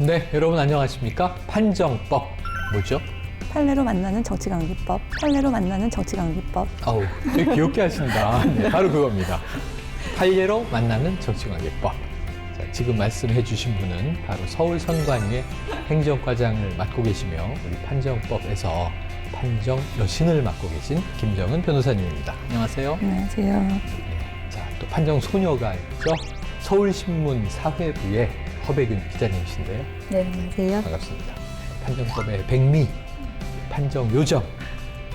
네, 여러분 안녕하십니까? 판정법 뭐죠? 판례로 만나는 정치강기법, 판례로 만나는 정치강기법. 아우, 되게 귀엽게 하신다. 네, 바로 그겁니다. 판례로 만나는 정치관계법. 자, 지금 말씀해 주신 분은 바로 서울선관위의 행정과장을 맡고 계시며 우리 판정법에서 판정 여신을 맡고 계신 김정은 변호사님입니다. 안녕하세요. 안녕하세요. 네, 자, 또 판정 소녀가 있죠. 서울신문 사회부의 허백윤 기자님이신데요. 네, 안녕하세요. 반갑습니다. 판정법의 백미, 판정 요정,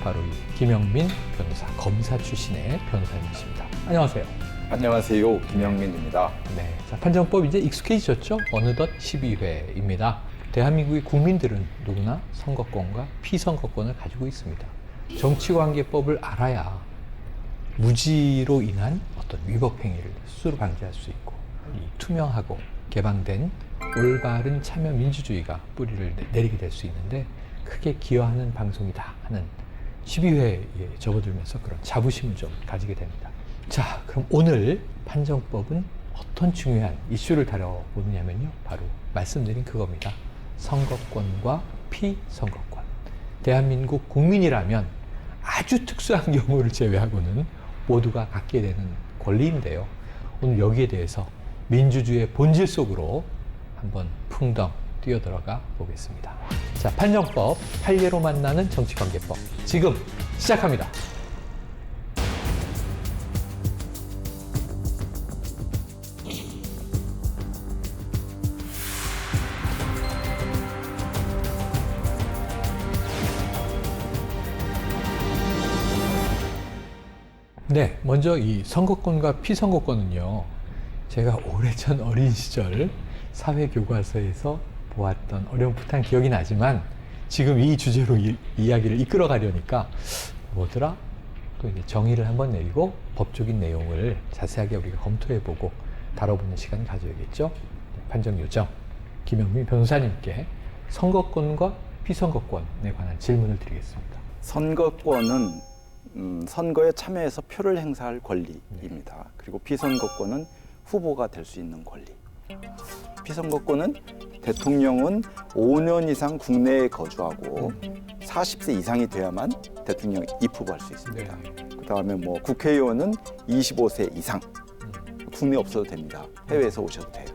바로 이 김영민 변호사, 검사 출신의 변호사님이십니다. 안녕하세요. 안녕하세요. 김영민입니다. 네, 자, 판정법 이제 익숙해지셨죠? 어느덧 12회입니다. 대한민국의 국민들은 누구나 선거권과 피선거권을 가지고 있습니다. 정치관계법을 알아야 무지로 인한 어떤 위법 행위를 스스로 방지할 수 있고, 이 투명하고 개방된 올바른 참여 민주주의가 뿌리를 내리게 될 수 있는데 크게 기여하는 방송이다 하는 12회에 접어들면서 그런 자부심을 좀 가지게 됩니다. 자, 그럼 오늘 판정법은 어떤 중요한 이슈를 다뤄보느냐면요, 바로 말씀드린 그겁니다. 선거권과 피선거권. 대한민국 국민이라면 아주 특수한 경우를 제외하고는 모두가 갖게 되는 권리인데요. 오늘 여기에 대해서 민주주의의 본질 속으로 한번 풍덩 뛰어들어가 보겠습니다. 자, 판정법, 판례로 만나는 정치관계법. 지금 시작합니다. 네, 먼저 이 선거권과 피선거권은요, 제가 오래전 어린 시절 사회교과서에서 보았던 어렴풋한 기억이 나지만 지금 이 주제로 이야기를 이끌어 가려니까 뭐더라? 또 이제 정의를 한번 내리고 법적인 내용을 자세하게 우리가 검토해보고 다뤄보는 시간을 가져야겠죠. 판정 요정 김영민 변호사님께 선거권과 피선거권에 관한 질문을 드리겠습니다. 선거권은 선거에 참여해서 표를 행사할 권리입니다. 그리고 피선거권은 후보가 될 수 있는 권리. 피선거권은 대통령은 5년 이상 국내에 거주하고 40세 이상이 돼야만 대통령 입후보할 수 있습니다. 그다음에 뭐 국회의원은 25세 이상 국내에 없어도 됩니다. 해외에서 오셔도 돼요.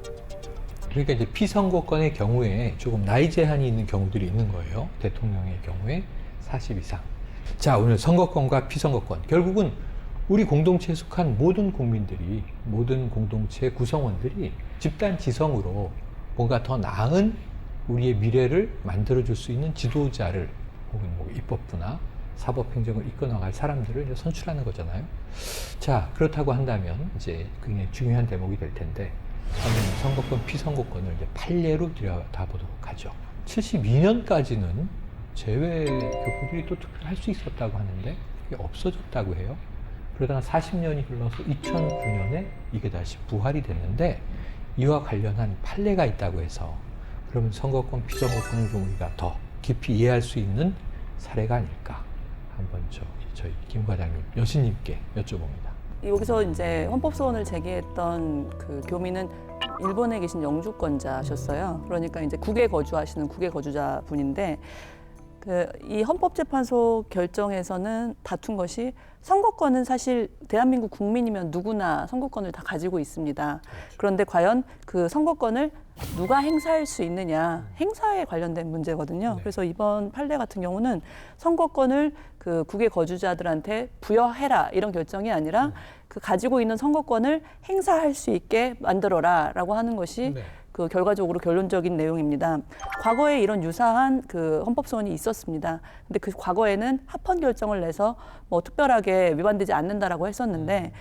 그러니까 이제 피선거권의 경우에 조금 나이 제한이 있는 경우들이 있는 거예요. 대통령의 경우에 40 이상. 자, 오늘 선거권과 피선거권. 결국은 우리 공동체에 속한 모든 국민들이, 모든 공동체 구성원들이 집단 지성으로 뭔가 더 나은 우리의 미래를 만들어줄 수 있는 지도자를, 혹은 뭐 입법부나 사법행정을 이끌어나갈 사람들을 이제 선출하는 거잖아요. 자, 그렇다고 한다면 이제 굉장히 중요한 대목이 될 텐데, 저는 선거권, 피선거권을 이제 판례로 들여다보도록 하죠. 72년까지는 제외 교포들이 또 투표를 할 수 있었다고 하는데 그게 없어졌다고 해요. 그러다가 40년이 흘러서 2009년에 이게 다시 부활이 됐는데, 이와 관련한 판례가 있다고 해서 그러면 선거권, 피선거권을 좀 우리가 더 깊이 이해할 수 있는 사례가 아닐까, 한번 저희 김 과장님, 여신님께 여쭤봅니다. 여기서 이제 헌법소원을 제기했던 그 교민은 일본에 계신 영주권자셨어요. 그러니까 이제 국외 거주하시는 국외 거주자 분인데, 이 헌법재판소 결정에서는 다툰 것이 선거권은 사실 대한민국 국민이면 누구나 선거권을 다 가지고 있습니다. 그런데 과연 그 선거권을 누가 행사할 수 있느냐, 행사에 관련된 문제거든요. 네. 그래서 이번 판례 같은 경우는 선거권을 그 국외 거주자들한테 부여해라 이런 결정이 아니라 그 가지고 있는 선거권을 행사할 수 있게 만들어라라고 하는 것이 네. 그 결과적으로 결론적인 내용입니다. 과거에 이런 유사한 그 헌법소원이 있었습니다. 근데 그 과거에는 합헌 결정을 내서 뭐 특별하게 위반되지 않는다라고 했었는데,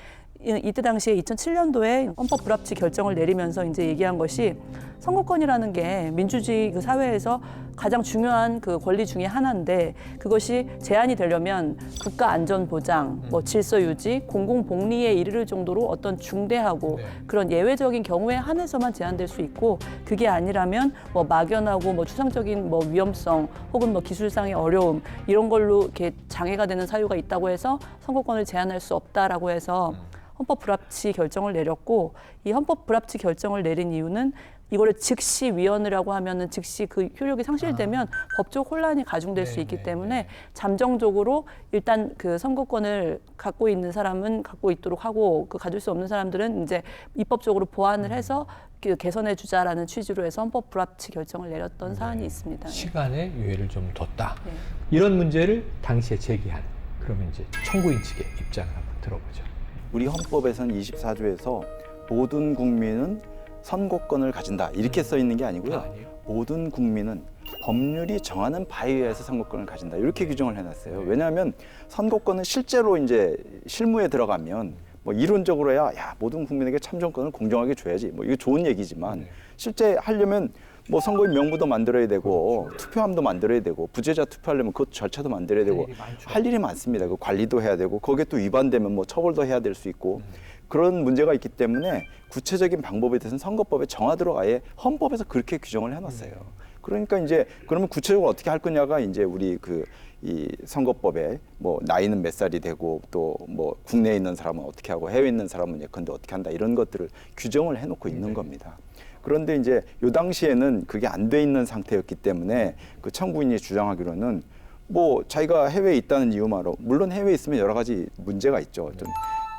이때 당시에 2007년도에 헌법 불합치 결정을 내리면서 이제 얘기한 것이 선거권이라는 게 민주주의 그 사회에서 가장 중요한 그 권리 중에 하나인데, 그것이 제한이 되려면 국가 안전 보장, 뭐 질서 유지, 공공 복리에 이르를 정도로 어떤 중대하고 네. 그런 예외적인 경우에 한해서만 제한될 수 있고, 그게 아니라면 뭐 막연하고 뭐 추상적인 뭐 위험성 혹은 뭐 기술상의 어려움 이런 걸로 이렇게 장애가 되는 사유가 있다고 해서 선거권을 제한할 수 없다라고 해서 헌법 불합치 결정을 내렸고 이 헌법 불합치 결정을 내린 이유는 이거를 즉시 위헌이라고 하면은 즉시 그 효력이 상실되면 법적 혼란이 가중될 수 있기 때문에 잠정적으로 일단 그 선거권을 갖고 있는 사람은 갖고 있도록 하고 그 가질 수 없는 사람들은 이제 입법적으로 보완을 해서 그 개선해 주자라는 취지로 해서 헌법 불합치 결정을 내렸던 사안이 있습니다. 시간의 유예를 좀 뒀다. 네. 이런 문제를 당시에 제기한 그러면 이제 청구인 측의 입장을 한번 들어보죠. 우리 헌법에서는 24조에서 모든 국민은 선거권을 가진다 이렇게 써 있는 게 아니고요. 아니에요? 모든 국민은 법률이 정하는 바에 의해서 선거권을 가진다 이렇게 규정을 해놨어요. 왜냐하면 선거권은 실제로 이제 실무에 들어가면 뭐 이론적으로야 야 모든 국민에게 참정권을 공정하게 줘야지 뭐 이거 좋은 얘기지만 실제 하려면 뭐 선거인 명부도 만들어야 되고 투표함도 만들어야 되고 부재자 투표하려면 그 절차도 만들어야 되고 할 일이 많습니다. 그 관리도 해야 되고 거기에 또 위반되면 뭐 처벌도 해야 될 수 있고 그런 문제가 있기 때문에 구체적인 방법에 대해서는 선거법에 정하도록 아예 헌법에서 그렇게 규정을 해놨어요. 그러니까 이제 그러면 구체적으로 어떻게 할 거냐가 이제 우리 그 이 선거법에 뭐 나이는 몇 살이 되고 또 뭐 국내에 있는 사람은 어떻게 하고 해외에 있는 사람은 예컨대 어떻게 한다 이런 것들을 규정을 해놓고 있는 겁니다. 그런데 이제 요 당시에는 그게 안 돼 있는 상태였기 때문에 그 청구인이 주장하기로는 뭐 자기가 해외에 있다는 이유만으로 물론 해외에 있으면 여러 가지 문제가 있죠. 좀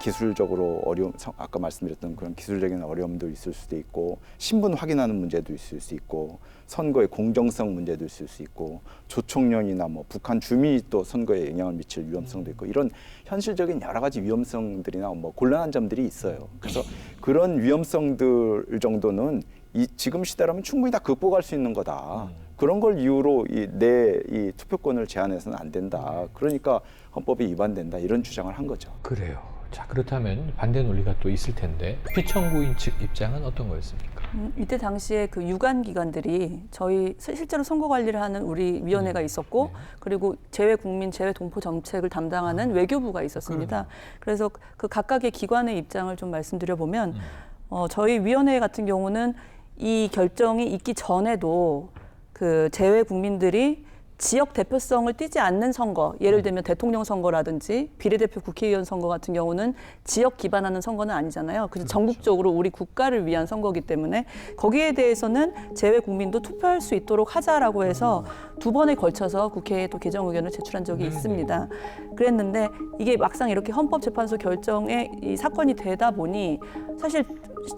기술적으로 어려움, 아까 말씀드렸던 그런 기술적인 어려움도 있을 수도 있고 신분 확인하는 문제도 있을 수 있고 선거의 공정성 문제도 있을 수 있고 조총련이나 뭐 북한 주민이 또 선거에 영향을 미칠 위험성도 있고 이런 현실적인 여러 가지 위험성들이나 뭐 곤란한 점들이 있어요. 그래서 그런 위험성들 정도는 지금 시대라면 충분히 다 극복할 수 있는 거다. 그런 걸 이유로 이 투표권을 제한해서는 안 된다. 그러니까 헌법이 위반된다. 이런 주장을 한 거죠. 그래요. 자, 그렇다면 반대 논리가 또 있을 텐데 피청구인 측 입장은 어떤 거였습니까? 이때 당시에 그 유관 기관들이 저희 실제로 선거 관리를 하는 우리 위원회가 있었고 그리고 재외 국민 재외 동포 정책을 담당하는 외교부가 있었습니다. 그래서 그 각각의 기관의 입장을 좀 말씀드려 보면 저희 위원회 같은 경우는 이 결정이 있기 전에도 그 재외 국민들이 지역 대표성을 띠지 않는 선거, 예를 들면 대통령 선거라든지 비례대표 국회의원 선거 같은 경우는 지역 기반하는 선거는 아니잖아요. 그래서 전국적으로 우리 국가를 위한 선거이기 때문에 거기에 대해서는 재외 국민도 투표할 수 있도록 하자라고 해서 2번에 걸쳐서 국회에 또 개정 의견을 제출한 적이 있습니다. 그랬는데 이게 막상 이렇게 헌법재판소 결정에 이 사건이 되다 보니 사실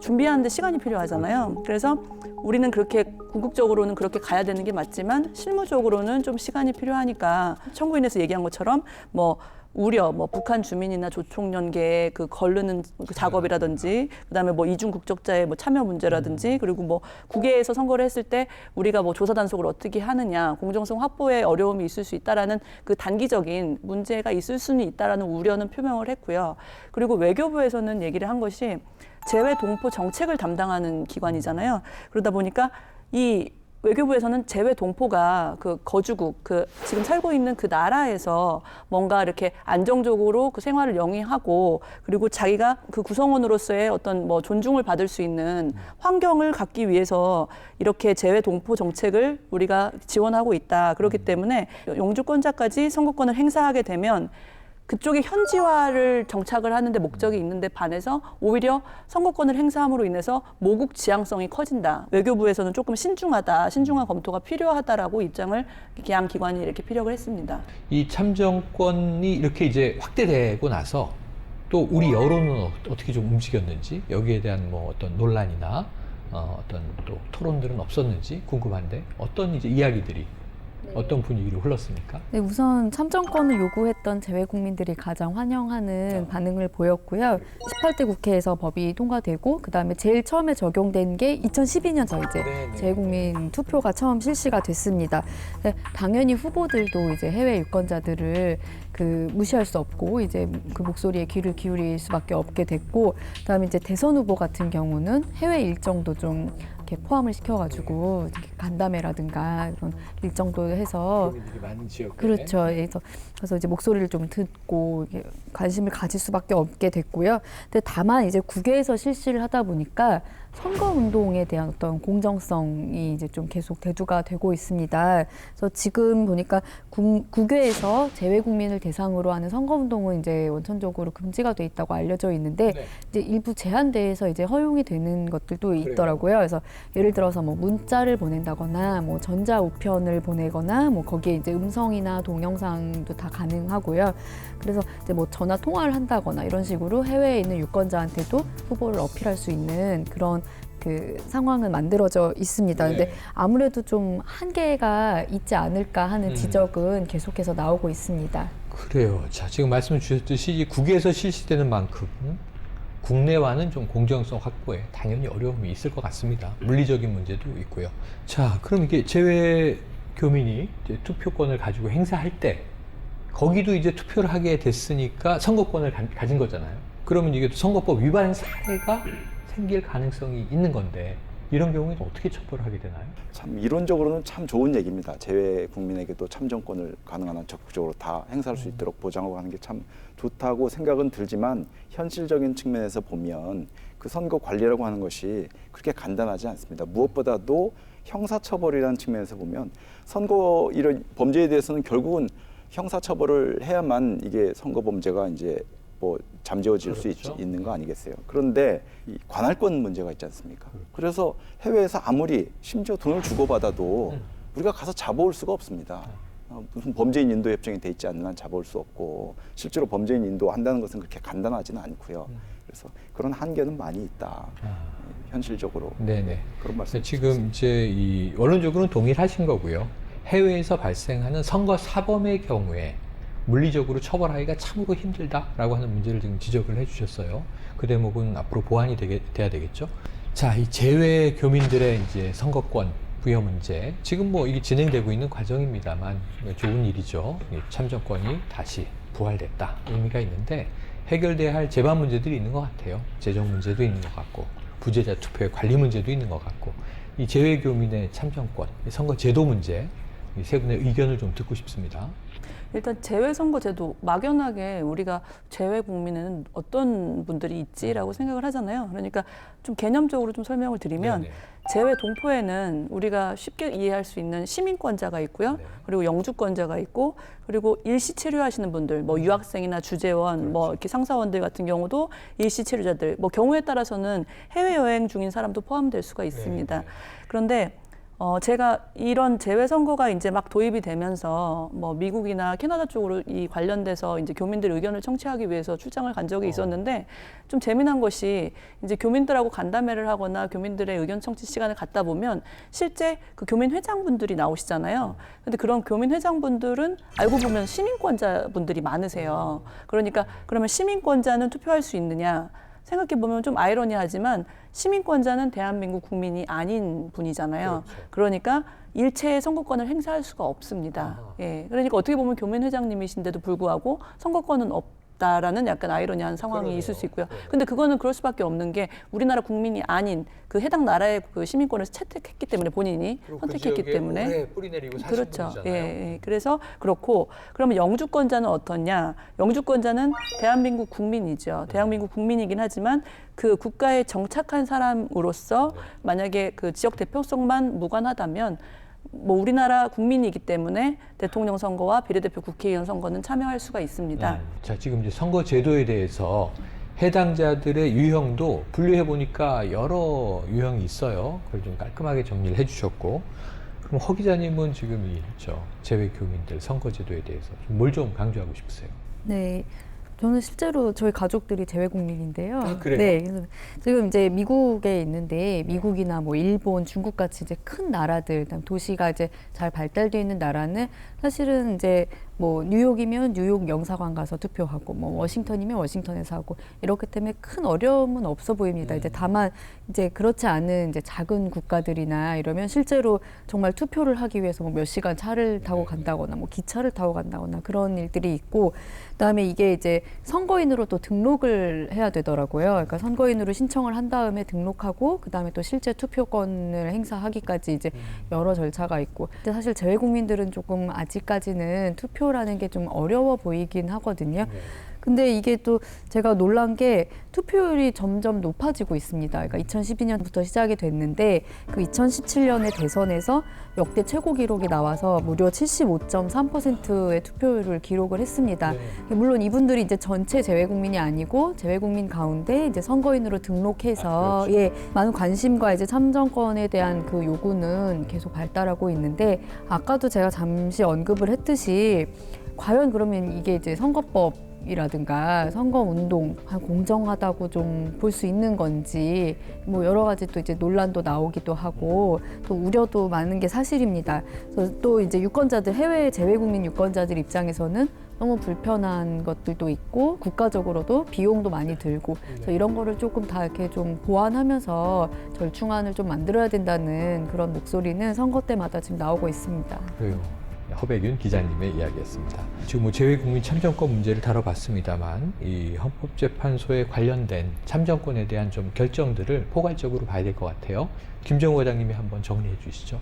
준비하는데 시간이 필요하잖아요. 그래서 우리는 그렇게 궁극적으로는 그렇게 가야 되는 게 맞지만 실무적으로는 좀 시간이 필요하니까 청구인에서 얘기한 것처럼 뭐 우려, 뭐 북한 주민이나 조총련계의 그 거르는 그 작업이라든지, 그다음에 뭐 이중 국적자의 뭐 참여 문제라든지, 그리고 뭐 국외에서 선거를 했을 때 우리가 뭐 조사 단속을 어떻게 하느냐, 공정성 확보에 어려움이 있을 수 있다라는 그 단기적인 문제가 있을 수는 있다라는 우려는 표명을 했고요. 그리고 외교부에서는 얘기를 한 것이 재외 동포 정책을 담당하는 기관이잖아요. 그러다 보니까 이 외교부에서는 재외 동포가 그 거주국, 그 지금 살고 있는 그 나라에서 뭔가 이렇게 안정적으로 그 생활을 영위하고 그리고 자기가 그 구성원으로서의 어떤 뭐 존중을 받을 수 있는 환경을 갖기 위해서 이렇게 재외 동포 정책을 우리가 지원하고 있다. 그렇기 때문에 영주권자까지 선거권을 행사하게 되면 그쪽이 현지화를 정착을 하는데 목적이 있는데 반해서 오히려 선거권을 행사함으로 인해서 모국 지향성이 커진다. 외교부에서는 조금 신중한 검토가 필요하다라고 입장을 양 기관이 이렇게 피력을 했습니다. 이 참정권이 이렇게 이제 확대되고 나서 또 우리 여론은 어떻게 좀 움직였는지 여기에 대한 뭐 어떤 논란이나 어떤 또 토론들은 없었는지 궁금한데 어떤 이제 이야기들이 어떤 분위기로 흘렀습니까? 네, 우선 참정권을 요구했던 재외 국민들이 가장 환영하는 반응을 보였고요. 18대 국회에서 법이 통과되고 그다음에 제일 처음에 적용된 게 2012년서 이제 재외 국민 투표가 처음 실시가 됐습니다. 네, 당연히 후보들도 이제 해외 유권자들을 그 무시할 수 없고 이제 그 목소리에 귀를 기울일 수밖에 없게 됐고, 그다음에 이제 대선 후보 같은 경우는 해외 일정도 좀 이렇게 포함을 시켜가지고 간담회라든가 이런 일정도 해서 많은 지역에 그렇죠. 그래서 이제 목소리를 좀 듣고 관심을 가질 수밖에 없게 됐고요. 근데 다만 이제 국외에서 실시를 하다 보니까 선거 운동에 대한 어떤 공정성이 이제 좀 계속 대두가 되고 있습니다. 그래서 지금 보니까 국외에서 재외 국민을 대상으로 하는 선거 운동은 이제 원천적으로 금지가 돼 있다고 알려져 있는데 네. 이제 일부 제한대에서 이제 허용이 되는 것들도 있더라고요. 그래서 예를 들어서 뭐 문자를 보낸다거나 뭐 전자 우편을 보내거나 뭐 거기에 이제 음성이나 동영상도 다 가능하고요. 그래서 이제 뭐 전화 통화를 한다거나 이런 식으로 해외에 있는 유권자한테도 후보를 어필할 수 있는 그런 그 상황은 만들어져 있습니다. 근데 아무래도 좀 한계가 있지 않을까 하는 지적은 계속해서 나오고 있습니다. 그래요. 자, 지금 말씀 주셨듯이 국외에서 실시되는 만큼 국내와는 좀 공정성 확보에 당연히 어려움이 있을 것 같습니다. 물리적인 문제도 있고요. 자, 그럼 이게 재외 교민이 이제 투표권을 가지고 행사할 때 거기도 이제 투표를 하게 됐으니까 선거권을 가진 거잖아요. 그러면 이게 선거법 위반 사례가 생길 가능성이 있는 건데 이런 경우에는 어떻게 처벌을 하게 되나요? 참 이론적으로는 참 좋은 얘기입니다. 재외 국민에게도 참정권을 가능한 한 적극적으로 다 행사할 수 있도록 보장하고 하는 게 참 좋다고 생각은 들지만 현실적인 측면에서 보면 그 선거 관리라고 하는 것이 그렇게 간단하지 않습니다. 무엇보다도 형사처벌이라는 측면에서 보면 선거 이런 범죄에 대해서는 결국은 형사처벌을 해야만 이게 선거 범죄가 이제 뭐 잠재워질 수 있는 거 아니겠어요? 그런데 이 관할권 문제가 있지 않습니까? 그래서 해외에서 아무리 심지어 돈을 주고받아도 우리가 가서 잡아올 수가 없습니다. 무슨 범죄인 인도 협정이 돼 있지 않는 한 잡아올 수 없고 실제로 범죄인 인도한다는 것은 그렇게 간단하지는 않고요. 그래서 그런 한계는 많이 있다. 현실적으로. 네네. 그런 말씀. 지금 이제 이 원론적으로는 동일하신 거고요. 해외에서 발생하는 선거 사범의 경우에 물리적으로 처벌하기가 참으로 힘들다라고 하는 문제를 지금 지적을 해주셨어요. 그 대목은 앞으로 보완이 돼야 되겠죠. 자, 이 재외 교민들의 이제 선거권 부여 문제, 지금 뭐 이게 진행되고 있는 과정입니다만 좋은 일이죠. 참정권이 다시 부활됐다 의미가 있는데 해결돼야 할 제반 문제들이 있는 것 같아요. 재정 문제도 있는 것 같고 부재자 투표의 관리 문제도 있는 것 같고 이 재외 교민의 참정권, 선거 제도 문제 이 세 분의 의견을 좀 듣고 싶습니다. 일단 재외선거제도 막연하게 우리가 재외 국민은 어떤 분들이 있지라고 생각을 하잖아요. 그러니까 좀 개념적으로 좀 설명을 드리면 네네. 재외 동포에는 우리가 쉽게 이해할 수 있는 시민권자가 있고요. 네. 그리고 영주권자가 있고 그리고 일시 체류하시는 분들, 뭐 유학생이나 주재원, 뭐 이렇게 상사원들 같은 경우도 일시 체류자들, 뭐 경우에 따라서는 해외 여행 중인 사람도 포함될 수가 있습니다. 그런데 제가 이런 재외 선거가 이제 막 도입이 되면서 뭐 미국이나 캐나다 쪽으로 이 관련돼서 이제 교민들 의견을 청취하기 위해서 출장을 간 적이 있었는데 좀 재미난 것이 이제 교민들하고 간담회를 하거나 교민들의 의견 청취 시간을 갖다 보면 실제 그 교민 회장분들이 나오시잖아요. 근데 그런 교민 회장분들은 알고 보면 시민권자분들이 많으세요. 그러니까 그러면 시민권자는 투표할 수 있느냐? 생각해보면 좀 아이러니하지만 시민권자는 대한민국 국민이 아닌 분이잖아요. 그렇죠. 그러니까 일체의 선거권을 행사할 수가 없습니다. 예, 그러니까 어떻게 보면 교민 회장님이신데도 불구하고 선거권은 없다라는 약간 아이러니한 상황이 그러네요. 있을 수 있고요. 근데 그거는 그럴 수밖에 없는 게 우리나라 국민이 아닌 그 해당 나라의 그 시민권을 채택했기 때문에 본인이 선택했기 때문에 오래 뿌리 내리고 사신 그렇죠. 분이잖아요. 예. 그래서 그렇고 그러면 영주권자는 어떻냐? 영주권자는 대한민국 국민이죠. 대한민국 국민이긴 하지만 그 국가에 정착한 사람으로서 만약에 그 지역 대표성만 무관하다면 뭐 우리나라 국민이기 때문에 대통령 선거와 비례대표 국회의원 선거는 참여할 수가 있습니다. 자, 지금 이제 선거 제도에 대해서 해당자들의 유형도 분류해 보니까 여러 유형이 있어요. 그걸 좀 깔끔하게 정리를 해주셨고, 그럼 허 기자님은 지금 재외 교민들 선거 제도에 대해서 뭘 좀 강조하고 싶으세요? 네. 저는 실제로 저희 가족들이 재외 국민인데요. 아, 그래요? 네. 그래서 지금 이제 미국에 있는데 미국이나 뭐 일본, 중국 같이 이제 큰 나라들, 그다음 도시가 이제 잘 발달되어 있는 나라는 사실은 이제 뭐 뉴욕이면 뉴욕 영사관 가서 투표하고 뭐 워싱턴이면 워싱턴에서 하고 이렇기 때문에 큰 어려움은 없어 보입니다. 이제 다만 이제 그렇지 않은 이제 작은 국가들이나 이러면 실제로 정말 투표를 하기 위해서 뭐 몇 시간 차를 타고 간다거나 뭐 기차를 타고 간다거나 그런 일들이 있고 그다음에 이게 이제 선거인으로 또 등록을 해야 되더라고요. 그러니까 선거인으로 신청을 한 다음에 등록하고 그다음에 또 실제 투표권을 행사하기까지 이제 여러 절차가 있고 근데 사실 재외 국민들은 조금 아직까지는 투표라는 게 좀 어려워 보이긴 하거든요. 근데 이게 또 제가 놀란 게 투표율이 점점 높아지고 있습니다. 그러니까 2012년부터 시작이 됐는데 그 2017년의 대선에서 역대 최고 기록이 나와서 무려 75.3%의 투표율을 기록을 했습니다. 네. 물론 이분들이 이제 전체 재외국민이 아니고 재외국민 가운데 이제 선거인으로 등록해서 그렇죠. 예, 많은 관심과 이제 참정권에 대한 그 요구는 계속 발달하고 있는데 아까도 제가 잠시 언급을 했듯이 과연 그러면 이게 이제 선거법이라든가 선거 운동 공정하다고 좀 볼 수 있는 건지 뭐 여러 가지 또 이제 논란도 나오기도 하고 또 우려도 많은 게 사실입니다. 그래서 또 이제 유권자들 해외 재외국민 유권자들 입장에서는 너무 불편한 것들도 있고 국가적으로도 비용도 많이 들고 그래서 이런 거를 조금 다 이렇게 좀 보완하면서 절충안을 좀 만들어야 된다는 그런 목소리는 선거 때마다 지금 나오고 있습니다. 그래요. 허백윤 기자님의 이야기였습니다. 지금 뭐 재외국민 참정권 문제를 다뤄봤습니다만 이 헌법재판소에 관련된 참정권에 대한 좀 결정들을 포괄적으로 봐야 될 것 같아요. 김정우 과장님이 한번 정리해 주시죠.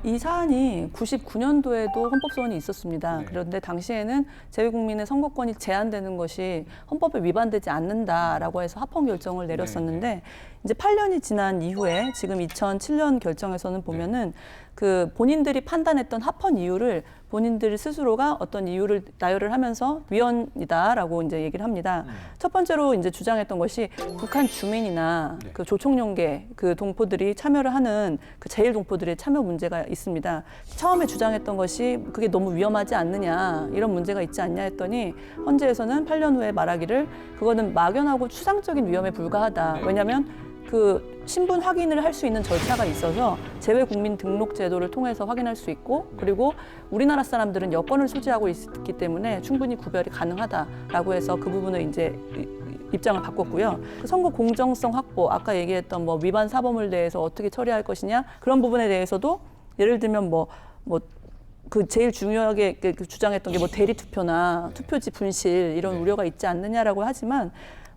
이 사안이 99년도에도 헌법소원이 있었습니다. 네. 그런데 당시에는 재외국민의 선거권이 제한되는 것이 헌법에 위반되지 않는다라고 해서 합헌 결정을 내렸었는데 이제 8년이 지난 이후에 지금 2007년 결정에서는 보면은 그 본인들이 판단했던 합헌 이유를 본인들 스스로가 어떤 이유를 나열을 하면서 위헌이다라고 이제 얘기를 합니다. 첫 번째로 이제 주장했던 것이 북한 주민이나 그 조총련계 그 동포들이 참여를 하는 그 제1동포들의 참여 문제가 있습니다. 처음에 주장했던 것이 그게 너무 위험하지 않느냐 이런 문제가 있지 않냐 했더니 헌재에서는 8년 후에 말하기를 그거는 막연하고 추상적인 위험에 불과하다. 왜냐하면 그 신분 확인을 할 수 있는 절차가 있어서 재외국민 등록 제도를 통해서 확인할 수 있고 그리고 우리나라 사람들은 여권을 소지하고 있기 때문에 충분히 구별이 가능하다라고 해서 그 부분을 이제 입장을 바꿨고요. 그 선거 공정성 확보, 아까 얘기했던 뭐 위반 사범을 대해서 어떻게 처리할 것이냐 그런 부분에 대해서도 예를 들면 그 제일 중요하게 그 주장했던 게 뭐 대리 투표나 투표지 분실 이런 우려가 있지 않느냐라고 하지만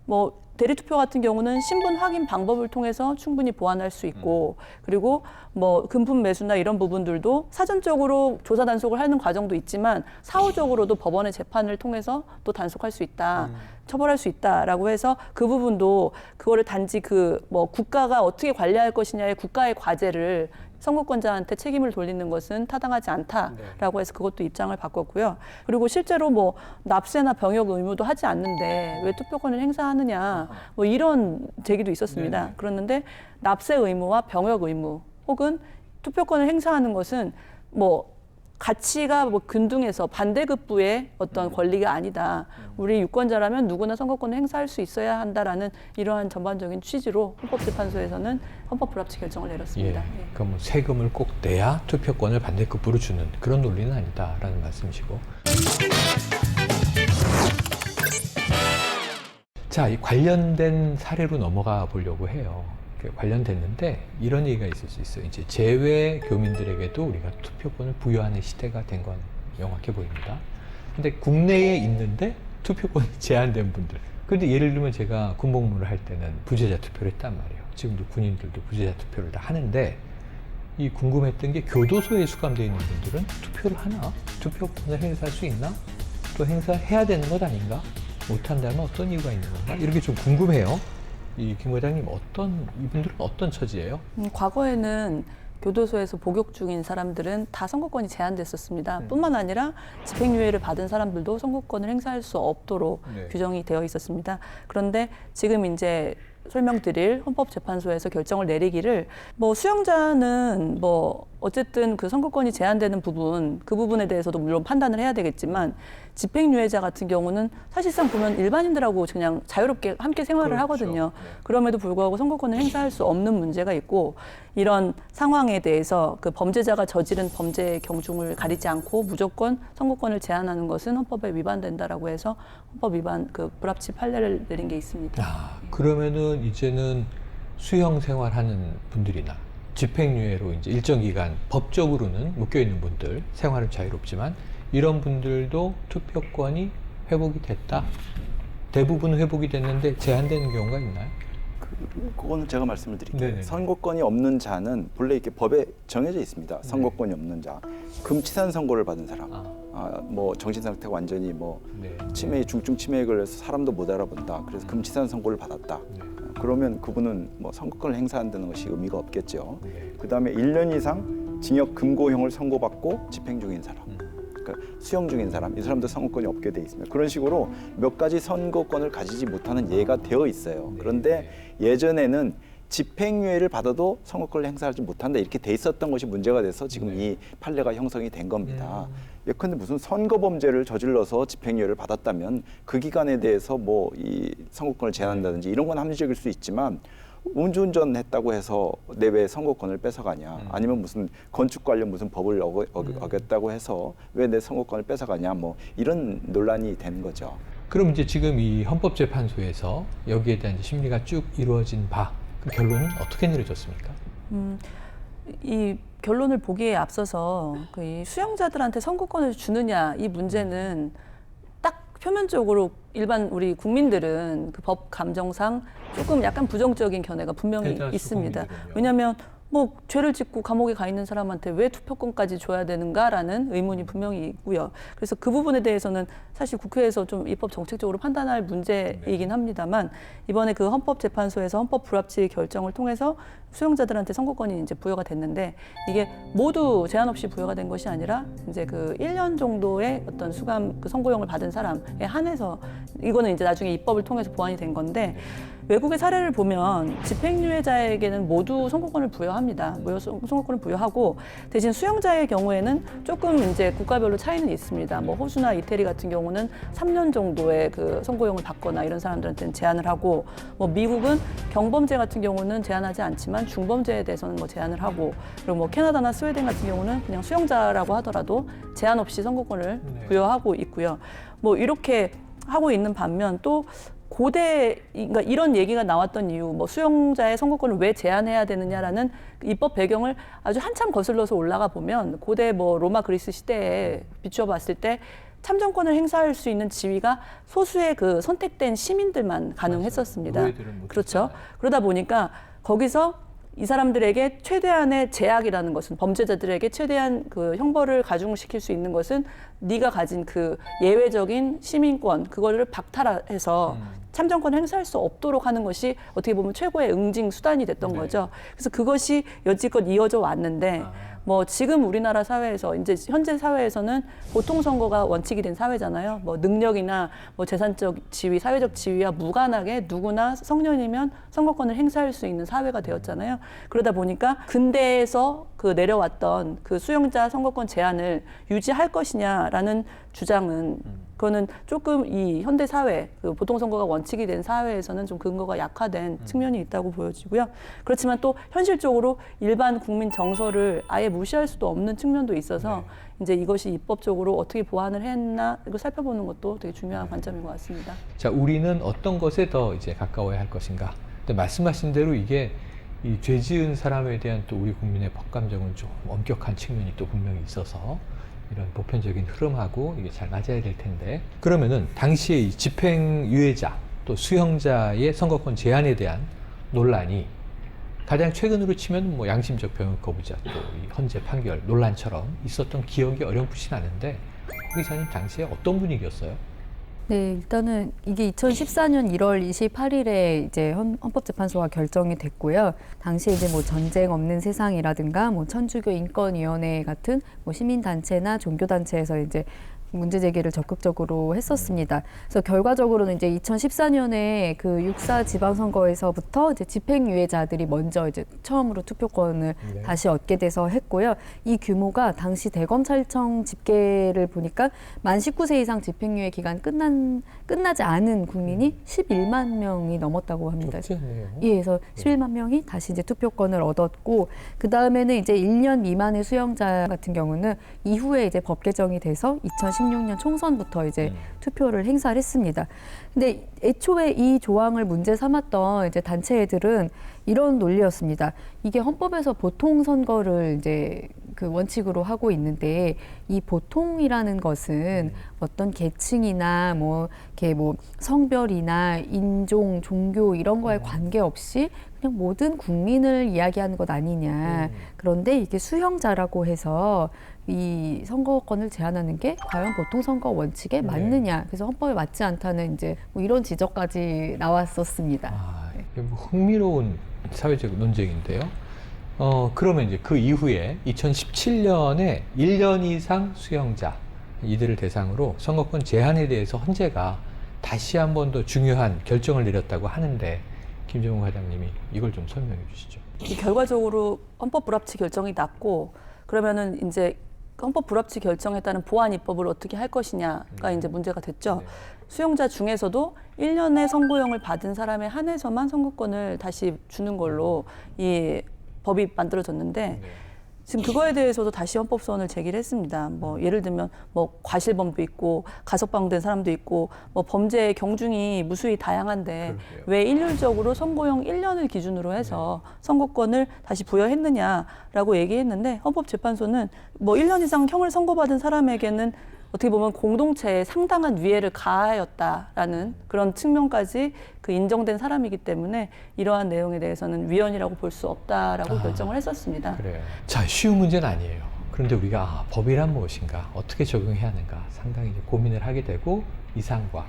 뭐 대리 투표 같은 경우는 신분 확인 방법을 통해서 충분히 보완할 수 있고 그리고 뭐 금품 매수나 이런 부분들도 사전적으로 조사 단속을 하는 과정도 있지만 사후적으로도 법원의 재판을 통해서 또 단속할 수 있다. 처벌할 수 있다라고 해서 그 부분도 그거를 단지 그 뭐 국가가 어떻게 관리할 것이냐의 국가의 과제를 선거권자한테 책임을 돌리는 것은 타당하지 않다라고 해서 그것도 입장을 바꿨고요. 그리고 실제로 뭐 납세나 병역 의무도 하지 않는데 왜 투표권을 행사하느냐 뭐 이런 제기도 있었습니다. 그랬는데 납세 의무와 병역 의무 혹은 투표권을 행사하는 것은 뭐 가치가 뭐 균등해서 반대급부의 어떤 권리가 아니다. 우리 유권자라면 누구나 선거권을 행사할 수 있어야 한다라는 이러한 전반적인 취지로 헌법재판소에서는 헌법 불합치 결정을 내렸습니다. 그러니까 뭐 세금을 꼭 내야 투표권을 반대급부로 주는 그런 논리는 아니다라는 말씀이시고. 자, 이 관련된 사례로 넘어가 보려고 해요. 관련됐는데 이런 얘기가 있을 수 있어요. 이제 재외 교민들에게도 우리가 투표권을 부여하는 시대가 된 건 명확해 보입니다. 근데 국내에 있는데 투표권이 제한된 분들. 그런데 예를 들면 제가 군복무를 할 때는 부재자 투표를 했단 말이에요. 지금도 군인들도 부재자 투표를 다 하는데 이 궁금했던 게 교도소에 수감되어 있는 분들은 투표를 하나? 투표권을 행사할 수 있나? 또 행사해야 되는 것 아닌가? 못한다면 어떤 이유가 있는 건가? 이렇게 좀 궁금해요. 이 김 과장님 이분들은 어떤 처지예요? 과거에는 교도소에서 복역 중인 사람들은 다 선거권이 제한됐었습니다. 뿐만 아니라 집행유예를 받은 사람들도 선거권을 행사할 수 없도록 규정이 되어 있었습니다. 그런데 지금 이제 설명드릴 헌법재판소에서 결정을 내리기를 뭐 수용자는 뭐 어쨌든 그 선거권이 제한되는 부분 그 부분에 대해서도 물론 판단을 해야 되겠지만 집행유예자 같은 경우는 사실상 보면 일반인들하고 그냥 자유롭게 함께 생활을 하거든요. 그럼에도 불구하고 선거권을 행사할 수 없는 문제가 있고 이런 상황에 대해서 그 범죄자가 저지른 범죄의 경중을 가리지 않고 무조건 선거권을 제한하는 것은 헌법에 위반된다라고 해서 헌법 위반 그 불합치 판례를 내린 게 있습니다. 그러면은 이제는 수형 생활하는 분들이나 집행유예로 이제 일정 기간 법적으로는 묶여 있는 분들 생활은 자유롭지만 이런 분들도 투표권이 회복이 됐다. 대부분은 회복이 됐는데 제한되는 경우가 있나요? 그거는 제가 말씀을 드릴게요. 네네. 선거권이 없는 자는 본래 이렇게 법에 정해져 있습니다. 선거권이 없는 자, 금치산 선고를 받은 사람, 뭐 정신 상태가 완전히 뭐 네. 치매, 중증 치매에 걸려서 사람도 못 알아본다. 그래서 금지산 선고를 받았다. 네. 그러면 그분은 뭐 선거권을 행사한다는 것이 의미가 없겠죠. 네. 그다음에 1년 이상 징역 금고형을 선고받고 집행 중인 사람, 그러니까 수용 중인 사람, 이 사람도 선거권이 없게 돼 있습니다. 그런 식으로 몇 가지 선거권을 가지지 못하는 예가 되어 있어요. 그런데 예전에는 집행유예를 받아도 선거권을 행사하지 못한다 이렇게 돼 있었던 것이 문제가 돼서 지금 이 판례가 형성이 된 겁니다. 예컨대 무슨 선거범죄를 저질러서 집행유예를 받았다면 그 기간에 대해서 뭐 이 선거권을 제한한다든지 이런 건 합리적일 수 있지만 음주운전했다고 해서 내 왜 선거권을 뺏어가냐, 아니면 무슨 건축 관련 무슨 법을 어겼다고 해서 왜 내 선거권을 뺏어가냐, 뭐 이런 논란이 되는 거죠. 그럼 이제 지금 이 헌법재판소에서 여기에 대한 심리가 쭉 이루어진 바, 그 결론은 어떻게 내려졌습니까? 이 결론을 보기에 앞서서 이 수용자들한테 선거권을 주느냐 이 문제는 딱 표면적으로 일반 우리 국민들은 그 법 감정상 조금 약간 부정적인 견해가 분명히 대다수 있습니다. 국민들은요. 왜냐하면 뭐 죄를 짓고 감옥에 가 있는 사람한테 왜 투표권까지 줘야 되는가라는 의문이 분명히 있고요. 그래서 그 부분에 대해서는 사실 국회에서 좀 입법 정책적으로 판단할 문제이긴 합니다만 이번에 그 헌법재판소에서 헌법 불합치 결정을 통해서 수용자들한테 선거권이 이제 부여가 됐는데 이게 모두 제한 없이 부여가 된 것이 아니라 이제 그 1년 정도의 어떤 수감 그 선고형을 받은 사람에 한해서 이거는 이제 나중에 입법을 통해서 보완이 된 건데 외국의 사례를 보면 집행유예자에게는 모두 선거권을 부여합니다. 선거권을 부여하고 대신 수용자의 경우에는 조금 이제 국가별로 차이는 있습니다. 뭐 호주나 이태리 같은 경우는 3년 정도의 그 선고형을 받거나 이런 사람들한테는 제한을 하고 뭐 미국은 경범죄 같은 경우는 제한하지 않지만 중범죄에 대해서는 뭐 제한을 하고 그리고 뭐 캐나다나 스웨덴 같은 경우는 그냥 수용자라고 하더라도 제한 없이 선거권을 부여하고 있고요. 뭐 이렇게 하고 있는 반면 또 고대, 그러니까 이런 얘기가 나왔던 이유, 뭐 수용자의 선거권을 왜 제한해야 되느냐라는 입법 배경을 아주 한참 거슬러서 올라가 보면 고대 뭐 로마 그리스 시대에 비추어 봤을 때 참정권을 행사할 수 있는 지위가 소수의 그 선택된 시민들만 가능했었습니다. 노예들은 못 그렇죠. 했잖아요. 그러다 보니까 거기서 이 사람들에게 최대한의 제약이라는 것은 범죄자들에게 최대한 그 형벌을 가중시킬 수 있는 것은 네가 가진 그 예외적인 시민권 그거를 박탈해서 참정권 행사할 수 없도록 하는 것이 어떻게 보면 최고의 응징 수단이 됐던 거죠. 그래서 그것이 여지껏 이어져 왔는데 뭐 지금 우리나라 사회에서 이제 현재 사회에서는 보통 선거가 원칙이 된 사회잖아요. 뭐 능력이나 뭐 재산적 지위, 사회적 지위와 무관하게 누구나 성년이면 선거권을 행사할 수 있는 사회가 되었잖아요. 그러다 보니까 근대에서 그 내려왔던 그 수용자 선거권 제한을 유지할 것이냐라는 주장은 그거는 조금 이 현대 사회, 그 보통 선거가 원칙이 된 사회에서는 좀 근거가 약화된 측면이 있다고 보여지고요. 그렇지만 또 현실적으로 일반 국민 정서를 아예 무시할 수도 없는 측면도 있어서 이제 이것이 입법적으로 어떻게 보완을 했나 이거 살펴보는 것도 되게 중요한 관점인 것 같습니다. 자, 우리는 어떤 것에 더 이제 가까워야 할 것인가? 근데 말씀하신 대로 이게 이 죄 지은 사람에 대한 또 우리 국민의 법 감정은 좀 엄격한 측면이 또 분명히 있어서 이런 보편적인 흐름하고 이게 잘 맞아야 될 텐데 그러면은 당시에 이 집행유예자 또 수용자의 선거권 제한에 대한 논란이 가장 최근으로 치면 뭐 양심적 병역 거부자 또 이 헌재 판결 논란처럼 있었던 기억이 어렴풋이 나는데 그 기자님 당시에 어떤 분위기였어요? 네, 일단은 이게 2014년 1월 28일에 이제 헌법재판소가 결정이 됐고요. 당시에 이제 뭐 전쟁 없는 세상이라든가 뭐 천주교 인권위원회 같은 뭐 시민단체나 종교단체에서 이제 문제 제기를 적극적으로 했었습니다. 그래서 결과적으로는 이제 2014년에 그 6.4 지방선거에서부터 이제 집행유예자들이 먼저 이제 처음으로 투표권을 다시 얻게 돼서 했고요. 이 규모가 당시 대검찰청 집계를 보니까 만 19세 이상 집행유예 기간 끝나지 않은 국민이 11만 명이 넘었다고 합니다. 적지 않네요. 예, 그래서 11만 명이 다시 이제 투표권을 얻었고 그 다음에는 이제 1년 미만의 수용자 같은 경우는 이후에 이제 법 개정이 돼서 2016년 총선부터 이제 투표를 행사를 했습니다. 근데 애초에 이 조항을 문제 삼았던 이제 단체들은 이런 논리였습니다. 이게 헌법에서 보통 선거를 이제 그 원칙으로 하고 있는데 이 보통이라는 것은 어떤 계층이나 뭐 이렇게 뭐 성별이나 인종, 종교 이런 거에 관계없이 그냥 모든 국민을 이야기하는 것 아니냐. 그런데 이게 수형자라고 해서 이 선거권을 제한하는 게 과연 보통 선거 원칙에 맞느냐. 그래서 헌법에 맞지 않다는 이제 뭐 이런 지적까지 나왔었습니다. 아, 이게 뭐 흥미로운 사회적 논쟁인데요. 그러면 이제 그 이후에 2017년에 1년 이상 수용자 이들을 대상으로 선거권 제한에 대해서 헌재가 다시 한 번 더 중요한 결정을 내렸다고 하는데 김정우 과장님이 이걸 좀 설명해 주시죠. 결과적으로 헌법 불합치 결정이 났고 그러면은 이제 헌법 불합치 결정에 따른 보완 입법을 어떻게 할 것이냐가 이제 문제가 됐죠. 네. 수용자 중에서도 1년의 선고형을 받은 사람에 한해서만 선거권을 다시 주는 걸로 이 법이 만들어졌는데 네. 지금 그거에 대해서도 다시 헌법 소원을 제기를 했습니다. 뭐 예를 들면 뭐 과실범도 있고 가석방된 사람도 있고 뭐 범죄의 경중이 무수히 다양한데 그러게요. 왜 일률적으로 선고형 1년을 기준으로 해서 선거권을 다시 부여했느냐라고 얘기했는데 헌법재판소는 뭐 1년 이상 형을 선고받은 사람에게는 어떻게 보면 공동체에 상당한 위해를 가하였다라는 그런 측면까지 그 인정된 사람이기 때문에 이러한 내용에 대해서는 위헌이라고 볼 수 없다라고 결정을 했었습니다. 그래요. 자, 쉬운 문제는 아니에요. 그런데 우리가 법이란 무엇인가, 어떻게 적용해야 하는가 상당히 이제 고민을 하게 되고 이상과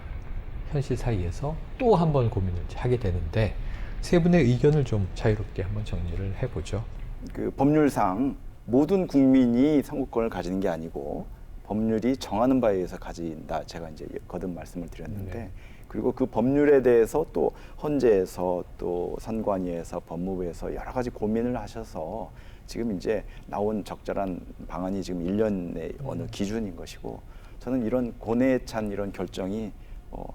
현실 사이에서 또 한 번 고민을 하게 되는데 세 분의 의견을 좀 자유롭게 한번 정리를 해보죠. 그 법률상 모든 국민이 선거권을 가지는 게 아니고 법률이 정하는 바에 의해서 가진다. 제가 이제 거듭 말씀을 드렸는데 네. 그리고 그 법률에 대해서 또 헌재에서 또 선관위에서 법무부에서 여러 가지 고민을 하셔서 지금 이제 나온 적절한 방안이 지금 1년의 어느 기준인 것이고 저는 이런 고뇌에 찬 이런 결정이 뭐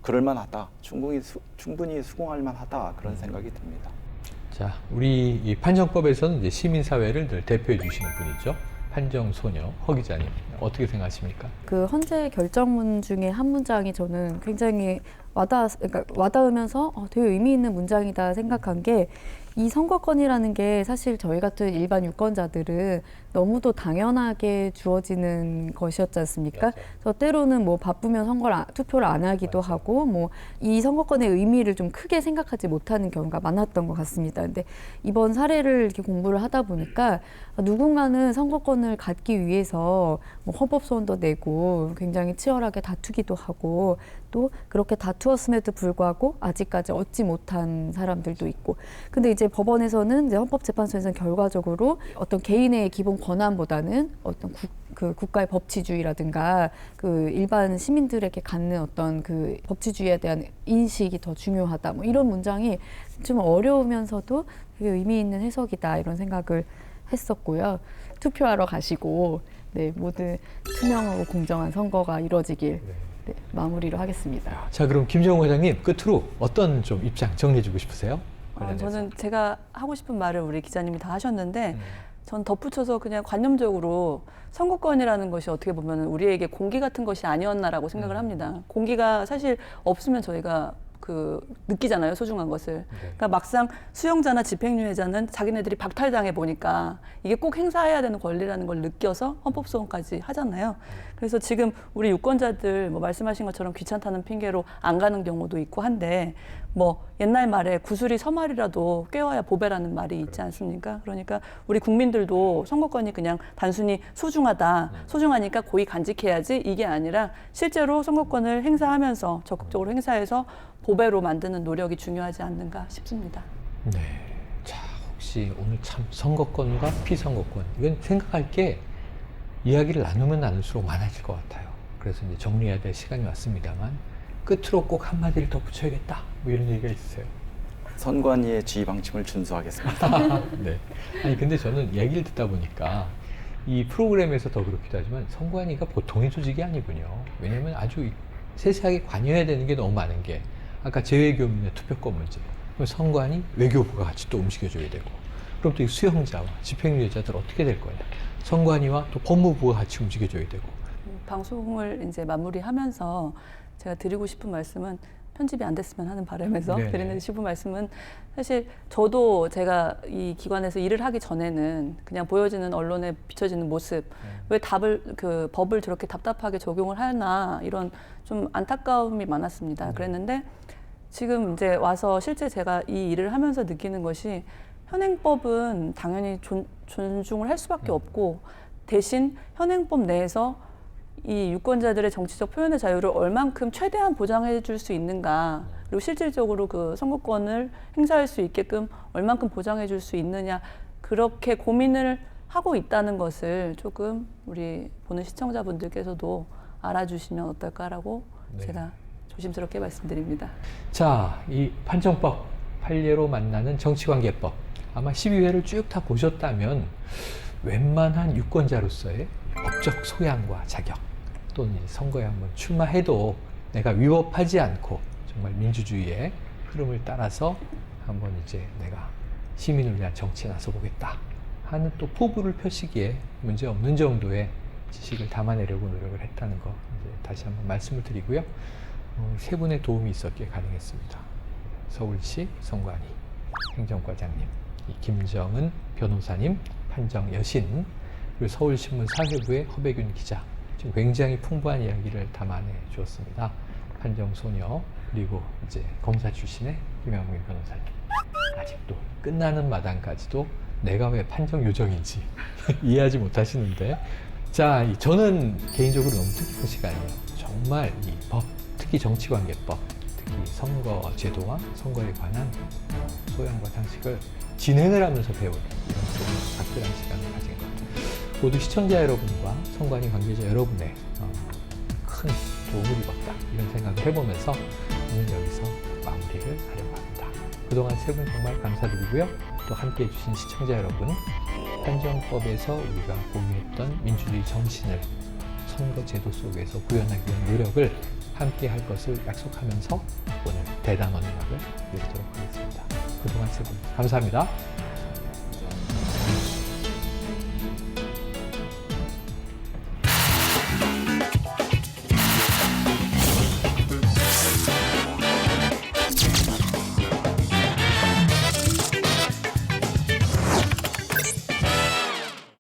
그럴만하다. 충분히 수긍할 만하다. 그런 생각이 듭니다. 자, 우리 이 판정법에서는 이제 시민사회를 늘 대표해 주시는 분이죠. 판정소녀 허 기자님 어떻게 생각하십니까? 그 헌재 결정문 중에 한 문장이 저는 굉장히 와닿으면서 되게 의미 있는 문장이다 생각한 게 이 선거권이라는 게 사실 저희 같은 일반 유권자들은 너무도 당연하게 주어지는 것이었지 않습니까? 그래서 때로는 뭐 바쁘면 투표를 안 하기도 하고 뭐 이 선거권의 의미를 좀 크게 생각하지 못하는 경우가 많았던 것 같습니다. 근데 이번 사례를 이렇게 공부를 하다 보니까 누군가는 선거권을 갖기 위해서 뭐 헌법소원도 내고 굉장히 치열하게 다투기도 하고 또 그렇게 다투었음에도 불구하고 아직까지 얻지 못한 사람들도 있고 근데 이제 법원에서는 이제 헌법재판소에서는 결과적으로 어떤 개인의 기본 권한보다는 어떤 국가의 법치주의라든가 그 일반 시민들에게 갖는 어떤 그 법치주의에 대한 인식이 더 중요하다. 뭐 이런 문장이 좀 어려우면서도 되게 의미 있는 해석이다 이런 생각을 했었고요. 투표하러 가시고 네, 모두 투명하고 공정한 선거가 이루어지길 네, 마무리로 하겠습니다. 자, 그럼 김정우 과장님 끝으로 어떤 좀 입장 정리해주고 싶으세요? 저는 제가 하고 싶은 말을 우리 기자님이 다 하셨는데 전 덧붙여서 그냥 관념적으로 선거권이라는 것이 어떻게 보면 우리에게 공기 같은 것이 아니었나라고 생각을 합니다. 공기가 사실 없으면 저희가 느끼잖아요, 소중한 것을. 그러니까 막상 수용자나 집행유예자는 자기네들이 박탈당해 보니까 이게 꼭 행사해야 되는 권리라는 걸 느껴서 헌법소원까지 하잖아요. 그래서 지금 우리 유권자들 뭐 말씀하신 것처럼 귀찮다는 핑계로 안 가는 경우도 있고 한데 뭐 옛날 말에 구슬이 서말이라도 꿰어야 보배라는 말이 있지 않습니까? 그러니까 우리 국민들도 선거권이 그냥 단순히 소중하다, 소중하니까 고이 간직해야지 이게 아니라 실제로 선거권을 행사하면서 적극적으로 행사해서 보배로 만드는 노력이 중요하지 않는가 싶습니다. 네. 자, 혹시 오늘 참 선거권과 피선거권 이건 생각할 게 이야기를 나누면 나눌수록 많아질 것 같아요. 그래서 이제 정리해야 될 시간이 왔습니다만 끝으로 꼭 한마디를 더 붙여야겠다. 뭐 이런 얘기가 있으세요? 선관위의 지휘 방침을 준수하겠습니다. 네. 아니 근데 저는 얘기를 듣다 보니까 이 프로그램에서 더 그렇기도 하지만 선관위가 보통의 조직이 아니군요. 왜냐하면 아주 세세하게 관여해야 되는 게 너무 많은 게 아까 재외교민의 투표권 문제, 선관위, 외교부가 같이 또 움직여줘야 되고, 그럼 또 이 수용자와 집행유예자들 어떻게 될 거냐? 선관위와 또 법무부가 같이 움직여줘야 되고. 방송을 이제 마무리하면서 제가 드리고 싶은 말씀은 편집이 안 됐으면 하는 바람에서 네네. 드리는 시부 말씀은 사실 저도 제가 이 기관에서 일을 하기 전에는 그냥 보여지는 언론에 비춰지는 모습 왜 그 법을 저렇게 답답하게 적용을 하나 이런 좀 안타까움이 많았습니다. 그랬는데 지금 이제 와서 실제 제가 이 일을 하면서 느끼는 것이 현행법은 당연히 존중을 할 수밖에 없고 대신 현행법 내에서 이 유권자들의 정치적 표현의 자유를 얼만큼 최대한 보장해 줄 수 있는가 그리고 실질적으로 그 선거권을 행사할 수 있게끔 얼만큼 보장해 줄 수 있느냐 그렇게 고민을 하고 있다는 것을 조금 우리 보는 시청자분들께서도 알아주시면 어떨까라고 네. 제가 조심스럽게 말씀드립니다. 자, 이 판정법, 판례로 만나는 정치관계법 아마 12회를 쭉 다 보셨다면 웬만한 유권자로서의 법적 소양과 자격 또는 선거에 한번 출마해도 내가 위법하지 않고 정말 민주주의의 흐름을 따라서 한번 이제 내가 시민을 위한 정치에 나서보겠다 하는 또 포부를 펴시기에 문제 없는 정도의 지식을 담아내려고 노력을 했다는 거 이제 다시 한번 말씀을 드리고요. 세 분의 도움이 있었기에 가능했습니다. 서울시 선관위 행정과장님, 김정은 변호사님, 판정 여신, 그리고 서울신문 사회부의 허백윤 기자. 지금 굉장히 풍부한 이야기를 담아내 주었습니다. 판정 소녀, 그리고 이제 검사 출신의 김영민 변호사님. 아직도 끝나는 마당까지도 내가 왜 판정 요정인지 이해하지 못하시는데, 자, 저는 개인적으로 너무 뜻깊은 시간이에요. 정말 이 법, 특히 정치관계법, 특히 선거 제도와 선거에 관한 소양과 상식을 진행을 하면서 배우는 이런 좀 각별한 시간을 가진 것 같아요. 모두 시청자 여러분과 선관위 관계자 여러분의 큰 도움을 입었다 이런 생각을 해보면서 오늘 여기서 마무리를 하려고 합니다. 그동안 세 분 정말 감사드리고요. 또 함께해 주신 시청자 여러분, 판정법에서 우리가 공유했던 민주주의 정신을 선거 제도 속에서 구현하기 위한 노력을 함께 할 것을 약속하면서 오늘 대담한 음악을 드리도록 하겠습니다. 그동안 세 분 감사합니다.